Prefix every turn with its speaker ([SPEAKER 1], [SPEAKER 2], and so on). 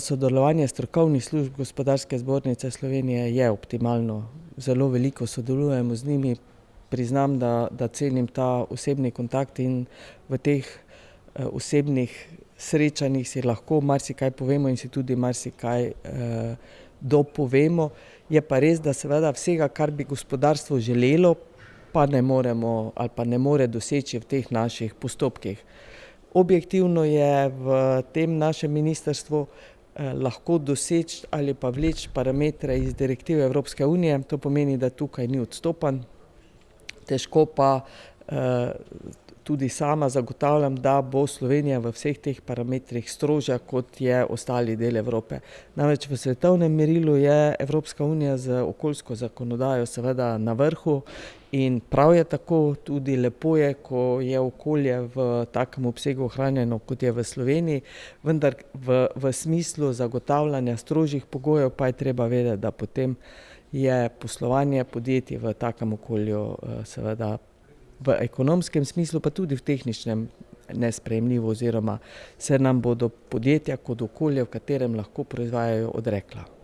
[SPEAKER 1] Sodelovanje strokovnih služb Gospodarske zbornice Slovenije je optimalno. Zelo veliko sodelujemo z njimi. Priznam, da cenim ta osebni kontakt in v teh osebnih srečanjih si lahko marsikaj povemo in si tudi marsikaj dopovemo. Je pa res, da seveda vsega, kar bi gospodarstvo želelo, pa ne moremo ali pa ne more doseči v teh naših postopkih. Objektivno je v tem našem ministrstvu lahko doseči ali pa vleči parametre iz direktive Evropske unije. To pomeni, da tukaj ni odstopanj. Težko pa tudi sama zagotavljam, da bo Slovenija v vseh teh parametrih strožja, kot je ostali del Evrope. Namreč v svetovnem merilu je Evropska unija z okoljsko zakonodajo seveda na vrhu in prav je tako, tudi lepo je, ko je okolje v takem obsegu ohranjeno, kot je v Sloveniji, vendar v smislu zagotavljanja strožjih pogojev pa je treba vedeti, da potem je poslovanje podjetij v takem okolju seveda v ekonomskem smislu, pa tudi v tehničnem nesprejemljivo oziroma se nam bodo podjetja kot okolje, v katerem lahko proizvajajo, odrekla.